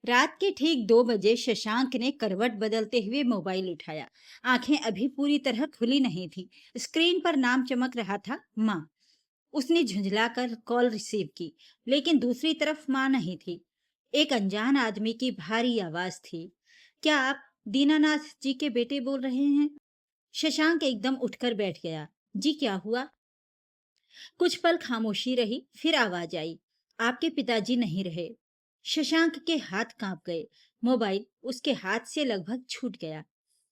रात के ठीक 2 बजे शशांक ने करवट बदलते हुए मोबाइल उठाया। आंखें अभी पूरी तरह खुली नहीं थी। स्क्रीन पर नाम चमक रहा था, माँ। उसने झुंझलाकर कॉल रिसीव की, लेकिन दूसरी तरफ माँ नहीं थी। एक अनजान आदमी की भारी आवाज थी। क्या आप दीनानाथ जी के बेटे बोल रहे हैं? शशांक एकदम उठकर बैठ गया। जी, क्या हुआ? कुछ पल खामोशी रही, फिर आवाज आई, आपके पिताजी नहीं रहे। शशांक के हाथ कांप गए। मोबाइल उसके हाथ से लगभग छूट गया।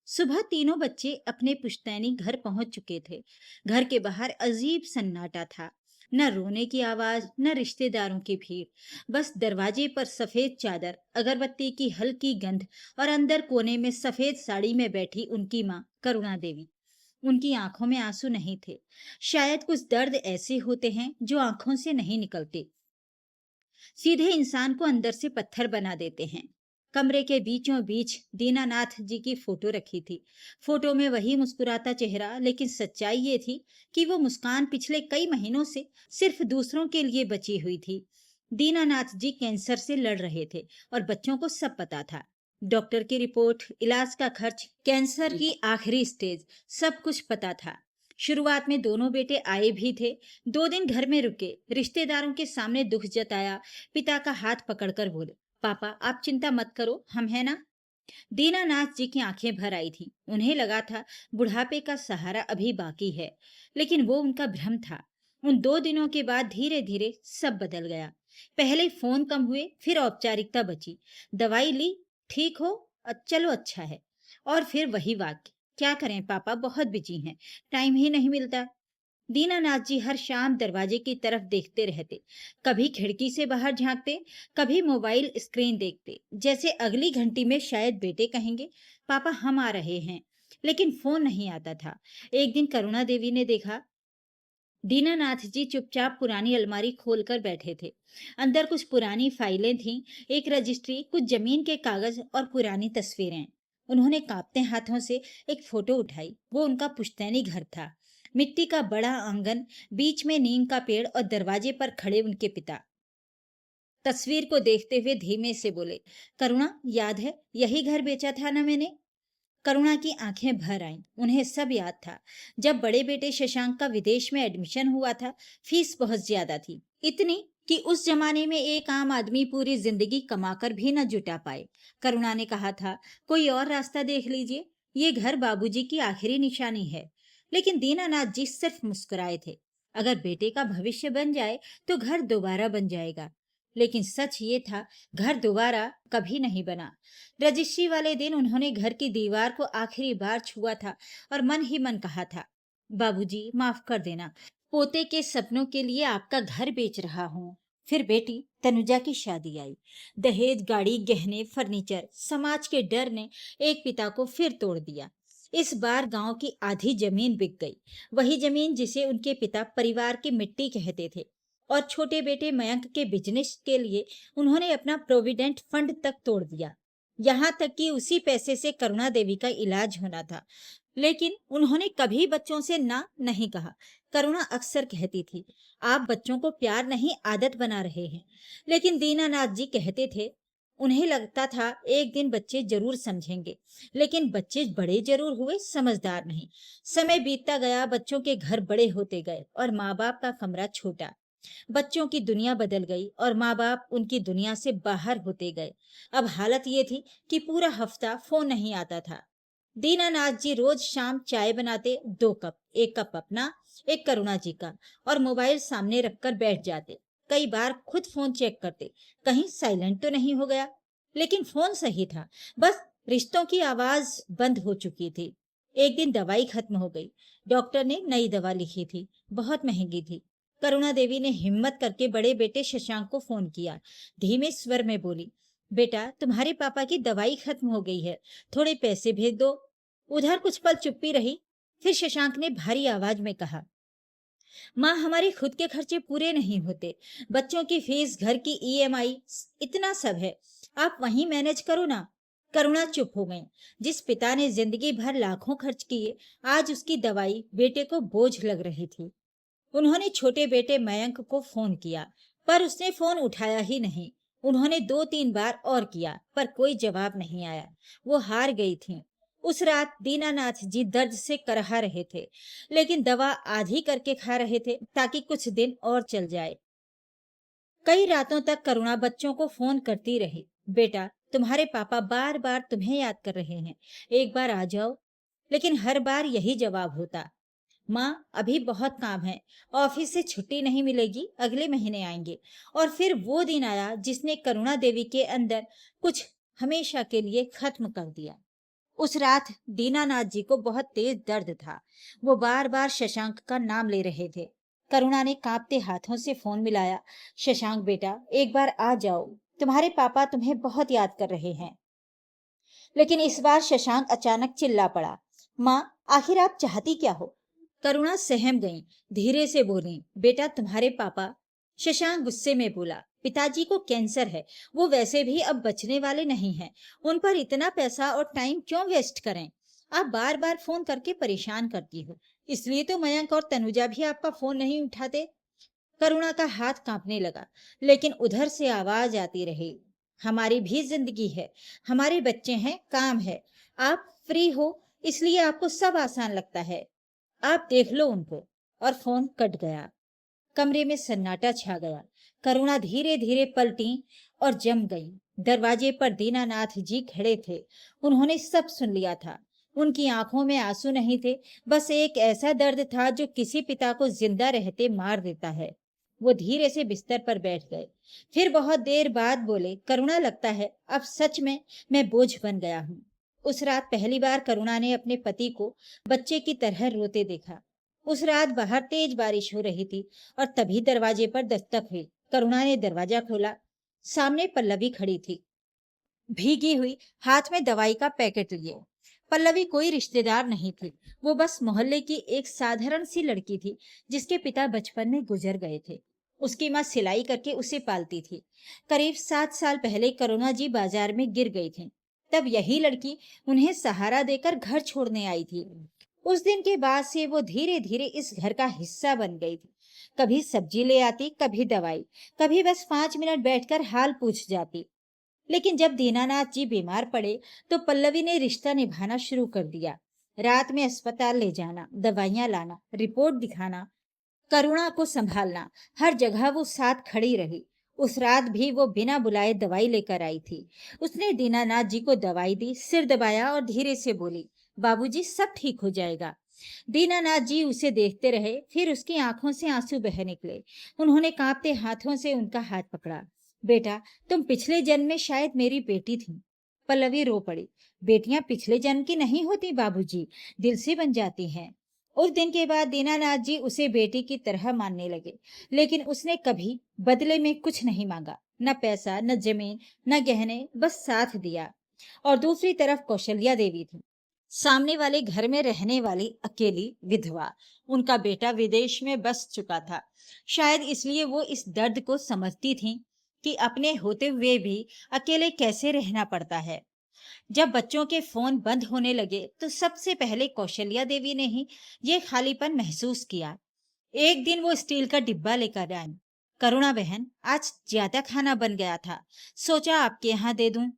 सुबह तीनों बच्चे अपने पुश्तैनी घर पहुंच चुके थे। घर के बाहर अजीब सन्नाटा था। न रोने की आवाज, न रिश्तेदारों की भीड़। बस दरवाजे पर सफेद चादर, अगरबत्ती की हल्की गंध और अंदर कोने में सफेद साड़ी में बैठी उनकी माँ करुणा देवी। उनकी आंखों में आंसू नहीं थे। शायद कुछ दर्द ऐसे होते हैं जो आंखों से नहीं निकलते, सीधे इंसान को अंदर से पत्थर बना देते हैं। कमरे के बीचों बीच दीनानाथ जी की फोटो रखी थी। फोटो में वही मुस्कुराता चेहरा, लेकिन सच्चाई ये थी कि वो मुस्कान पिछले कई महीनों से सिर्फ दूसरों के लिए बची हुई थी। दीनानाथ जी कैंसर से लड़ रहे थे और बच्चों को सब पता था। डॉक्टर की रिपोर्ट, इलाज का खर्च, कैंसर की आखिरी स्टेज, सब कुछ पता था। शुरुआत में दोनों बेटे आए भी थे। 2 दिन घर में रुके, रिश्तेदारों के सामने दुख जताया। पिता का हाथ पकड़कर बोले, पापा आप चिंता मत करो, हम हैं ना। दीनानाथ जी की आंखें भर आई थी। उन्हें लगा था बुढ़ापे का सहारा अभी बाकी है, लेकिन वो उनका भ्रम था। उन 2 दिनों के बाद धीरे धीरे सब बदल गया। पहले फोन कम हुए, फिर औपचारिकता बची। दवाई ली, ठीक हो, चलो अच्छा है। और फिर वही वाक्य, क्या करें पापा, बहुत बिजी हैं, टाइम ही नहीं मिलता। दीनानाथ जी हर शाम दरवाजे की तरफ देखते रहते। कभी खिड़की से बाहर झांकते, कभी मोबाइल स्क्रीन देखते, जैसे अगली घंटी में शायद बेटे कहेंगे, पापा हम आ रहे हैं। लेकिन फोन नहीं आता था। एक दिन करुणा देवी ने देखा, दीनानाथ जी चुपचाप पुरानी अलमारी खोलकर बैठे थे। अंदर कुछ पुरानी फाइलें थीं, एक रजिस्ट्री, कुछ जमीन के कागज और पुरानी तस्वीरें। उन्होंने कांपते हाथों से एक फोटो उठाई। वो उनका पुश्तैनी घर था। मिट्टी का बड़ा आंगन, बीच में नीम का पेड़ और दरवाजे पर खड़े उनके पिता। तस्वीर को देखते हुए धीमे से बोले, करुणा याद है, यही घर बेचा था ना मैंने? करुणा की आंखें भर आईं। उन्हें सब याद था। जब बड़े बेटे शशांक का विदेश में एडमिशन हुआ था, फीस बहुत ज्यादा थी, इतनी कि उस जमाने में एक आम आदमी पूरी जिंदगी कमाकर भी न जुटा पाए। करुणा ने कहा था, कोई और रास्ता देख लीजिए, ये घर बाबूजी की आखिरी निशानी है। लेकिन दीनानाथ जी सिर्फ मुस्कुराए थे। अगर बेटे का भविष्य बन जाए तो घर दोबारा बन जाएगा। लेकिन सच ये था, घर दोबारा कभी नहीं बना। रजिस्ट्री वाले दिन उन्होंने घर की दीवार को आखिरी बार छुआ था और मन ही मन कहा था, बाबूजी माफ कर देना, पोते के सपनों के लिए आपका घर बेच रहा हूँ। फिर बेटी तनुजा की शादी आई। दहेज, गाड़ी, गहने, फर्नीचर, समाज के डर ने एक पिता को फिर तोड़ दिया। इस बार गांव की आधी जमीन बिक गई, वही जमीन जिसे उनके पिता परिवार की मिट्टी कहते थे। और छोटे बेटे मयंक के बिजनेस के लिए उन्होंने अपना प्रोविडेंट फंड तक तोड़ दिया। यहाँ तक कि उसी पैसे से करुणा देवी का इलाज होना था। लेकिन उन्होंने कभी बच्चों से ना नहीं कहा। करुणा अक्सर कहती थी, आप बच्चों को प्यार नहीं आदत बना रहे हैं। लेकिन दीनानाथ जी कहते थे, उन्हें लगता था एक दिन बच्चे जरूर समझेंगे। लेकिन बच्चे बड़े जरूर हुए, समझदार नहीं। समय बीतता गया, बच्चों के घर बड़े होते गए और माँ बाप का कमरा छोटा। बच्चों की दुनिया बदल गई और माँ बाप उनकी दुनिया से बाहर होते गए। अब हालत ये थी कि पूरा हफ्ता फोन नहीं आता था। दीनानाथ जी रोज शाम चाय बनाते, 2 कप, एक कप अपना, एक करुणा जी का, और मोबाइल सामने रखकर बैठ जाते। कई बार खुद फोन चेक करते, कहीं साइलेंट तो नहीं हो गया। लेकिन फोन सही था, बस रिश्तों की आवाज बंद हो चुकी थी। एक दिन दवाई खत्म हो गई। डॉक्टर ने नई दवा लिखी थी, बहुत महंगी थी। करुणा देवी ने हिम्मत करके बड़े बेटे शशांक को फोन किया। धीमे स्वर में बोली, बेटा तुम्हारे पापा की दवाई खत्म हो गई है, थोड़े पैसे भेज दो। उधर कुछ पल चुप्पी रही। फिर शशांक ने भारी आवाज में कहा, माँ हमारे खुद के खर्चे पूरे नहीं होते, बच्चों की फीस, घर की ईएमआई, इतना सब है, आप वहीं मैनेज करो ना। करुणा चुप हो गई। जिस पिता ने जिंदगी भर लाखों खर्च किए, आज उसकी दवाई बेटे को बोझ लग रही थी। उन्होंने छोटे बेटे मयंक को फोन किया, पर उसने फोन उठाया ही नहीं। उन्होंने 2-3 बार और किया, पर कोई जवाब नहीं आया। वो हार गई थीं। उस रात दीनानाथ जी दर्द से कराह रहे थे, लेकिन दवा आधी करके खा रहे थे ताकि कुछ दिन और चल जाए। कई रातों तक करुणा बच्चों को फोन करती रही। बेटा, तुम्हारे पापा बार बार तुम्हें याद कर रहे हैं, एक बार आ जाओ। लेकिन हर बार यही जवाब होता, माँ अभी बहुत काम है, ऑफिस से छुट्टी नहीं मिलेगी, अगले महीने आएंगे। और फिर वो दिन आया जिसने करुणा देवी के अंदर कुछ हमेशा के लिए खत्म कर दिया। उस रात दीनानाथ जी को बहुत तेज दर्द था। वो बार बार शशांक का नाम ले रहे थे। करुणा ने कांपते हाथों से फोन मिलाया। शशांक बेटा, एक बार आ जाओ, तुम्हारे पापा तुम्हें बहुत याद कर रहे हैं। लेकिन इस बार शशांक अचानक चिल्ला पड़ा, माँ आखिर आप चाहती क्या हो? करुणा सहम गई, धीरे से बोली, बेटा तुम्हारे पापा। शशांक गुस्से में बोला, पिताजी को कैंसर है, वो वैसे भी अब बचने वाले नहीं हैं। उन पर इतना पैसा और टाइम क्यों वेस्ट करें? आप बार बार फोन करके परेशान करती हो, इसलिए तो मयंक और तनुजा भी आपका फोन नहीं उठाते। करुणा का हाथ कांपने लगा, लेकिन उधर से आवाज आती रही, हमारी भी जिंदगी है, हमारे बच्चे हैं, काम है। आप फ्री हो इसलिए आपको सब आसान लगता है, आप देख लो उनको। और फोन कट गया। कमरे में सन्नाटा छा गया। करुणा धीरे धीरे पलटी और जम गई। दरवाजे पर दीनानाथ जी खड़े थे। उन्होंने सब सुन लिया था। उनकी आंखों में आंसू नहीं थे, बस एक ऐसा दर्द था जो किसी पिता को जिंदा रहते मार देता है। वो धीरे से बिस्तर पर बैठ गए। फिर बहुत देर बाद बोले, करुणा लगता है अब सच में मैं बोझ बन गया हूँ। उस रात पहली बार करुणा ने अपने पति को बच्चे की तरह रोते देखा। उस रात बाहर तेज बारिश हो रही थी और तभी दरवाजे पर दस्तक हुई। करुणा ने दरवाजा खोला। सामने पल्लवी खड़ी थी, भीगी हुई, हाथ में दवाई का पैकेट लिए। पल्लवी कोई रिश्तेदार नहीं थी, वो बस मोहल्ले की एक साधारण सी लड़की थी जिसके पिता बचपन में गुजर गए थे। उसकी माँ सिलाई करके उसे पालती थी। करीब 7 साल पहले करुणा जी बाजार में गिर गई थी। तब यही लड़की उन्हें सहारा देकर घर छोड़ने आई थी। उस दिन के बाद से वो धीरे धीरे इस घर का हिस्सा बन गई थी। कभी सब्जी ले आती, कभी दवाई, कभी बस 5 मिनट बैठकर हाल पूछ जाती। लेकिन जब दीनानाथ जी बीमार पड़े तो पल्लवी ने रिश्ता निभाना शुरू कर दिया। रात में अस्पताल ले जाना, दवाइयां लाना, रिपोर्ट दिखाना, करुणा को संभालना, हर जगह वो साथ खड़ी रही। उस रात भी वो बिना बुलाए दवाई लेकर आई थी। उसने दीनानाथ जी को दवाई दी, सिर दबाया और धीरे से बोली, बाबूजी सब ठीक हो जाएगा। दीनानाथ जी उसे देखते रहे, फिर उसकी आंखों से आंसू बह निकले। उन्होंने कांपते हाथों से उनका हाथ पकड़ा। बेटा, तुम पिछले जन्म में शायद मेरी बेटी थी। पल्लवी रो पड़ी। बेटियां पिछले जन्म की नहीं होती बाबूजी, दिल से बन जाती हैं। उस दिन के बाद दीनानाथ जी उसे बेटी की तरह मानने लगे, लेकिन उसने कभी बदले में कुछ नहीं मांगा, न पैसा, न जमीन, न गहने, बस साथ दिया। और दूसरी तरफ कौशल्या देवी थी, सामने वाले घर में रहने वाली अकेली विधवा। उनका बेटा विदेश में बस चुका था। शायद इसलिए वो इस दर्द को समझती थी कि अपने होते हुए भी अकेले कैसे रहना पड़ता है। जब बच्चों के फोन बंद होने लगे तो सबसे पहले कौशल्या देवी ने ही ये खालीपन महसूस किया। एक दिन वो स्टील का डिब्बा लेकर आई। करुणा बहन, आज ज्यादा खाना बन गया था, सोचा आपके यहाँ दे दूं।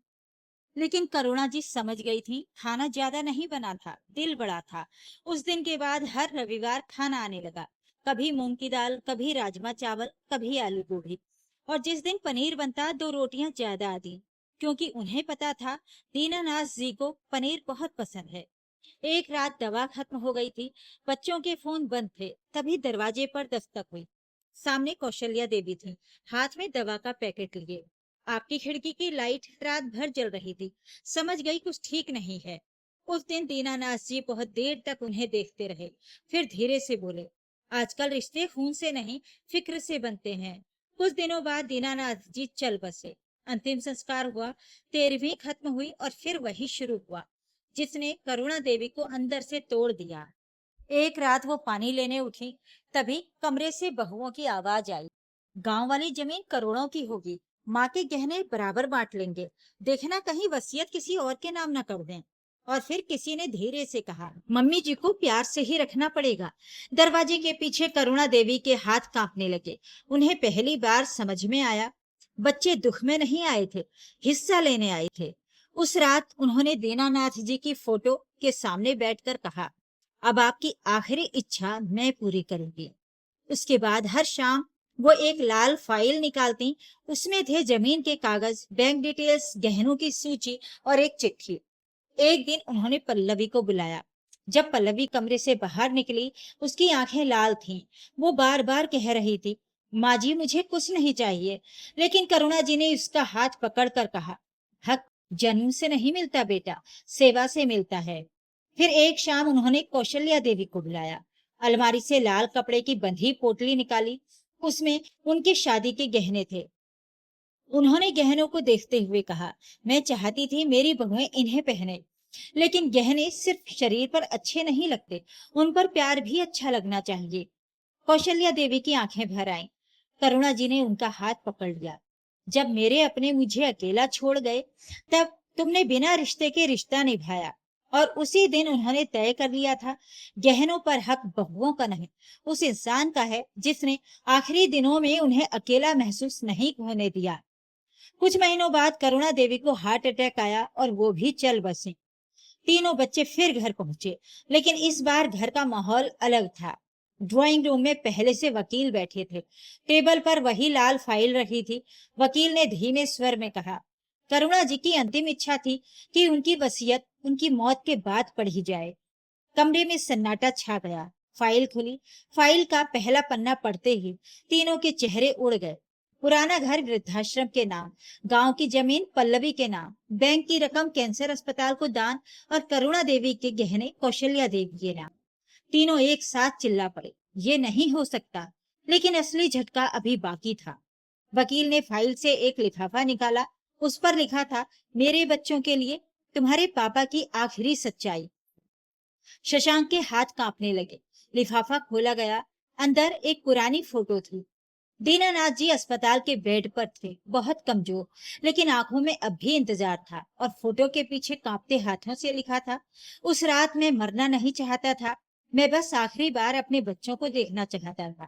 लेकिन करुणा जी समझ गई थी, खाना ज्यादा नहीं बना था, दिल बड़ा था। उस दिन के बाद हर रविवार खाना आने लगा। कभी मूंग की दाल, कभी राजमा चावल, कभी आलू गोभी। और जिस दिन पनीर बनता, 2 रोटियां ज्यादा आती, क्योंकि उन्हें पता था दीनानाथ जी को पनीर बहुत पसंद है। एक रात दवा खत्म हो गई थी, बच्चों के फोन बंद थे, तभी दरवाजे पर दस्तक हुई। सामने कौशल्या देवी थी, हाथ में दवा का पैकेट लिए। आपकी खिड़की की लाइट रात भर जल रही थी, समझ गई कुछ ठीक नहीं है। उस दिन दीनानाथ जी बहुत देर तक उन्हें देखते रहे, फिर धीरे से बोले, आजकल रिश्ते खून से नहीं, फिक्र से बनते हैं। कुछ दिनों बाद दीनानाथ जी चल बसे। अंतिम संस्कार हुआ, 13वीं खत्म हुई और फिर वही शुरू हुआ जिसने करुणा देवी को अंदर से तोड़ दिया। एक रात वो पानी लेने उठी, तभी कमरे से बहुओं की आवाज आई, गांव वाली जमीन करोड़ों की होगी, माँ के गहने बराबर बांट लेंगे, देखना कहीं वसीयत किसी और के नाम न कर दें। और फिर किसी ने धीरे से कहा, मम्मी जी को प्यार से ही रखना पड़ेगा। दरवाजे के पीछे करुणा देवी के हाथ कांपने लगे। उन्हें पहली बार समझ में आया, बच्चे दुख में नहीं आए थे, हिस्सा लेने आए थे। उस रात उन्होंने दीनानाथ जी की फोटो के सामने बैठकर कहा, अब आपकी आखिरी इच्छा मैं पूरी करूंगी। उसके बाद हर शाम वो एक लाल फाइल निकालती। उसमें थे जमीन के कागज, बैंक डिटेल्स, गहनों की सूची और एक चिट्ठी। एक दिन उन्होंने पल्लवी को बुलाया। जब पल्लवी कमरे से बाहर निकली, उसकी आंखें लाल थीं। वो बार बार कह रही थी, माँ जी मुझे कुछ नहीं चाहिए। लेकिन करुणा जी ने उसका हाथ पकड़कर कहा, हक जन्म से नहीं मिलता बेटा, सेवा से मिलता है। फिर एक शाम उन्होंने कौशल्या देवी को बुलाया। अलमारी से लाल कपड़े की बंधी पोटली निकाली। उसमें उनकी शादी के गहने थे। उन्होंने गहनों को देखते हुए कहा, मैं चाहती थी मेरी बहुएं इन्हें पहने, लेकिन गहने सिर्फ शरीर पर अच्छे नहीं लगते, उन पर प्यार भी अच्छा लगना चाहिए। कौशल्या देवी की आंखें भर आईं। करुणा जी ने उनका हाथ पकड़ लिया। जब मेरे अपने मुझे अकेला छोड़ गए, तब तुमने बिना रिश्ते के रिश्ता निभाया, और उसी दिन उन्होंने तय कर लिया था, गहनों पर हक बहुओं का नहीं, उस इंसान का है जिसने आखिरी दिनों में उन्हें अकेला महसूस नहीं होने दिया। कुछ महीनों बाद करुणा देवी को हार्ट अटैक आया और वो भी चल बसी। तीनों बच्चे फिर घर पहुंचे, लेकिन इस बार घर का माहौल अलग था। ड्राइंग रूम में पहले से वकील बैठे थे। टेबल पर वही लाल फाइल रखी थी। वकील ने धीमे स्वर में कहा, करुणा जी की अंतिम इच्छा थी कि उनकी वसीयत उनकी मौत के बाद पढ़ी जाए। कमरे में सन्नाटा छा गया। फाइल खुली। फाइल का पहला पन्ना पढ़ते ही तीनों के चेहरे उड़ गए। पुराना घर वृद्धाश्रम के नाम, गांव की जमीन पल्लवी के नाम, बैंक की रकम कैंसर अस्पताल को दान, और करुणा देवी के गहने कौशल्या देवी के नाम। तीनों एक साथ चिल्ला पड़े, ये नहीं हो सकता। लेकिन असली झटका अभी बाकी था। वकील ने फाइल से एक लिफाफा निकाला। उस पर लिखा था, मेरे बच्चों के लिए तुम्हारे पापा की आखिरी सच्चाई। शशांक के हाथ कांपने लगे। लिफाफा खोला गया। अंदर एक पुरानी फोटो थी। दीनानाथ जी अस्पताल के बेड पर थे, बहुत कमजोर, लेकिन आंखों में अब भी इंतजार था। और फोटो के पीछे कांपते हाथों से लिखा था, उस रात मैं मरना नहीं चाहता था, मैं बस आखिरी बार अपने बच्चों को देखना चाहता था।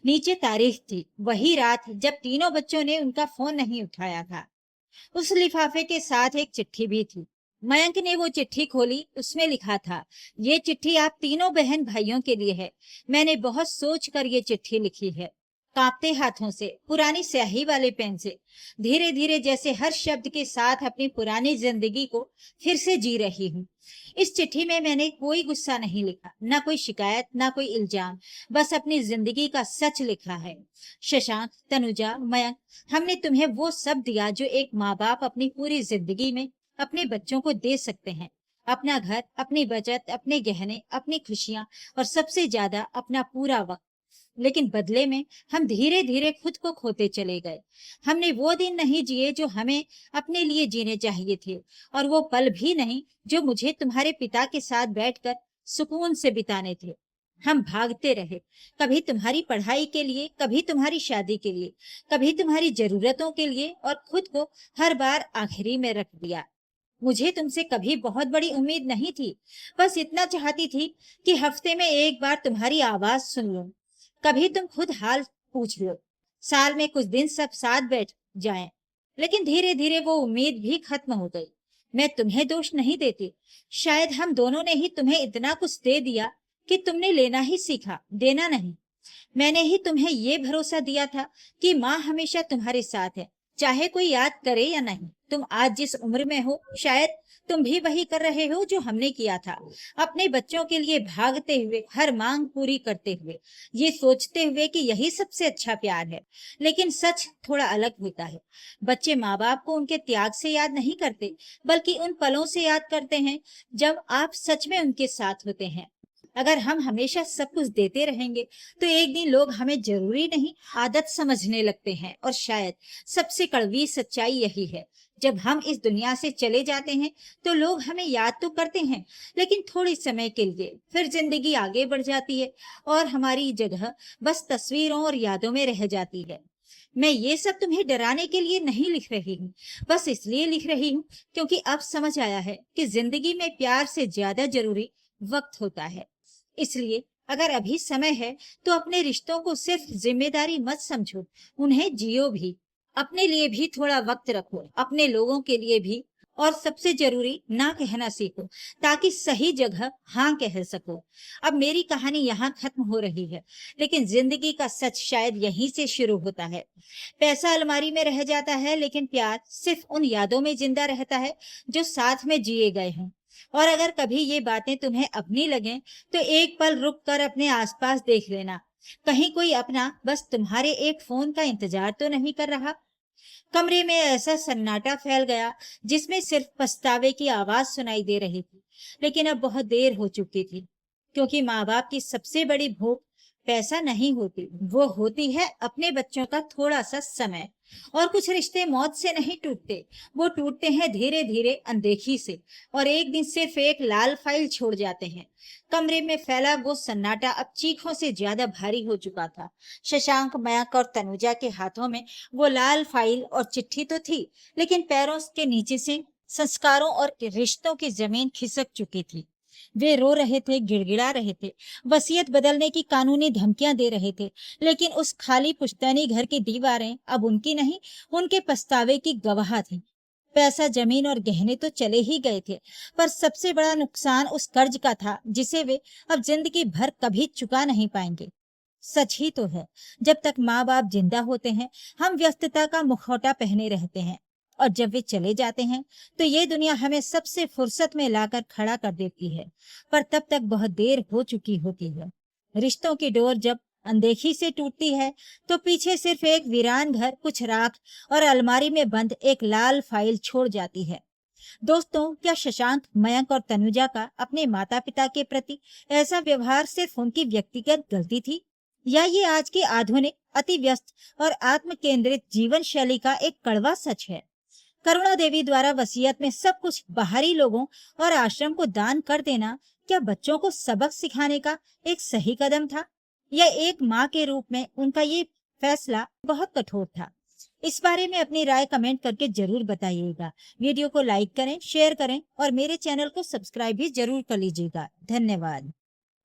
नीचे तारीख थी, वही रात जब तीनों बच्चों ने उनका फोन नहीं उठाया था। उस लिफाफे के साथ एक चिट्ठी भी थी। मयंक ने वो चिट्ठी खोली। उसमें लिखा था, ये चिट्ठी आप तीनों बहन भाइयों के लिए है। मैंने बहुत सोच कर ये चिट्ठी लिखी है। कांपते हाथों से, पुरानी स्याही वाले पेन से, धीरे धीरे, जैसे हर शब्द के साथ अपनी पुरानी जिंदगी को फिर से जी रही हूँ। इस चिट्ठी में मैंने कोई गुस्सा नहीं लिखा, ना कोई शिकायत, ना कोई इल्जाम, बस अपनी जिंदगी का सच लिखा है। शशांक, तनुजा, मयंक, हमने तुम्हें वो सब दिया जो एक माँ बाप अपनी पूरी जिंदगी में अपने बच्चों को दे सकते हैं। अपना घर, अपनी बचत, अपने गहने, अपनी खुशियां, और सबसे ज्यादा अपना पूरा वक्त। लेकिन बदले में हम धीरे धीरे खुद को खोते चले गए। हमने वो दिन नहीं जिए जो हमें अपने लिए जीने चाहिए थे, और वो पल भी नहीं जो मुझे तुम्हारे पिता के साथ बैठकर सुकून से बिताने थे। हम भागते रहे, कभी तुम्हारी पढ़ाई के लिए, कभी तुम्हारी शादी के लिए, कभी तुम्हारी जरूरतों के लिए, और खुद को हर बार आखिरी में रख दिया। मुझे तुमसे कभी बहुत बड़ी उम्मीद नहीं थी, बस इतना चाहती थी कि हफ्ते में एक बार तुम्हारी आवाज सुन लूं, कभी तुम खुद हाल पूछ लो, साल में कुछ दिन सब साथ बैठ जाएं। लेकिन धीरे धीरे वो उम्मीद भी खत्म हो गई। मैं तुम्हें दोष नहीं देती, शायद हम दोनों ने ही तुम्हें इतना कुछ दे दिया कि तुमने लेना ही सीखा, देना नहीं। मैंने ही तुम्हें ये भरोसा दिया था कि माँ हमेशा तुम्हारे साथ है, चाहे कोई याद करे या नहीं। तुम आज जिस उम्र में हो, शायद तुम भी वही कर रहे हो जो हमने किया था, अपने बच्चों के लिए भागते हुए, हर मांग पूरी करते हुए, ये सोचते हुए कि यही सबसे अच्छा प्यार है। लेकिन सच थोड़ा अलग होता है। बच्चे माँ बाप को उनके त्याग से याद नहीं करते, बल्कि उन पलों से याद करते हैं जब आप सच में उनके साथ होते हैं। अगर हम हमेशा सब कुछ देते रहेंगे, तो एक दिन लोग हमें जरूरी नहीं, आदत समझने लगते हैं। और शायद सबसे कड़वी सच्चाई यही है, जब हम इस दुनिया से चले जाते हैं तो लोग हमें याद तो करते हैं, लेकिन थोड़ी समय के लिए। फिर जिंदगी आगे बढ़ जाती है और हमारी जगह बस तस्वीरों और यादों में रह जाती है। मैं ये सब तुम्हें डराने के लिए नहीं लिख रही हूँ, बस इसलिए लिख रही हूँ क्योंकि अब समझ आया है कि जिंदगी में प्यार से ज्यादा जरूरी वक्त होता है। इसलिए अगर अभी समय है तो अपने रिश्तों को सिर्फ जिम्मेदारी मत समझो, उन्हें जियो भी। अपने लिए भी थोड़ा वक्त रखो, अपने लोगों के लिए भी। और सबसे जरूरी, ना कहना सीखो, ताकि सही जगह हाँ कह सको। अब मेरी कहानी यहाँ खत्म हो रही है, लेकिन जिंदगी का सच शायद यहीं से शुरू होता है। पैसा अलमारी में रह जाता है, लेकिन प्यार सिर्फ उन यादों में जिंदा रहता है जो साथ में जिए गए हैं। और अगर कभी ये बातें तुम्हें अपनी लगें, तो एक पल रुक कर अपने आसपास देख लेना। कहीं कोई अपना बस तुम्हारे एक फोन का इंतजार तो नहीं कर रहा। कमरे में ऐसा सन्नाटा फैल गया, जिसमें सिर्फ पछतावे की आवाज सुनाई दे रही थी। लेकिन अब बहुत देर हो चुकी थी, क्योंकि माँ बाप की सबसे बड़ी भूख पैसा नहीं होती, वो होती है अपने बच्चों का थोड़ा सा समय। और कुछ रिश्ते मौत से नहीं टूटते, वो टूटते हैं धीरे धीरे, अनदेखी से। और एक दिन सिर्फ एक लाल फाइल छोड़ जाते हैं। कमरे में फैला वो सन्नाटा अब चीखों से ज्यादा भारी हो चुका था। शशांक, मयंक और तनुजा के हाथों में वो लाल फाइल और चिट्ठी तो थी, लेकिन पैरों के नीचे से संस्कारों और रिश्तों की जमीन खिसक चुकी थी। वे रो रहे थे, गिड़गिड़ा रहे थे, वसीयत बदलने की कानूनी धमकियां दे रहे थे। लेकिन उस खाली पुश्तैनी घर की दीवारें अब उनकी नहीं, उनके पछतावे की गवाह थी। पैसा, जमीन और गहने तो चले ही गए थे, पर सबसे बड़ा नुकसान उस कर्ज का था, जिसे वे अब जिंदगी भर कभी चुका नहीं पाएंगे। सच ही तो है, जब तक माँ बाप जिंदा होते हैं, हम व्यस्तता का मुखौटा पहने रहते हैं। और जब वे चले जाते हैं, तो ये दुनिया हमें सबसे फुर्सत में लाकर खड़ा कर देती है। पर तब तक बहुत देर हो चुकी होती है। रिश्तों की डोर जब अनदेखी से टूटती है, तो पीछे सिर्फ एक वीरान घर, कुछ राख और अलमारी में बंद एक लाल फाइल छोड़ जाती है। दोस्तों, क्या शशांक, मयंक और तनुजा का अपने माता पिता के प्रति ऐसा व्यवहार सिर्फ उनकी व्यक्तिगत गलती थी, या ये आज की आधुनिक, अति व्यस्त और आत्म केंद्रित जीवन शैली का एक कड़वा सच है? करुणा देवी द्वारा वसीयत में सब कुछ बाहरी लोगों और आश्रम को दान कर देना क्या बच्चों को सबक सिखाने का एक सही कदम था, या एक माँ के रूप में उनका ये फैसला बहुत कठोर था? इस बारे में अपनी राय कमेंट करके जरूर बताइएगा। वीडियो को लाइक करें, शेयर करें और मेरे चैनल को सब्सक्राइब भी जरूर कर लीजिएगा। धन्यवाद।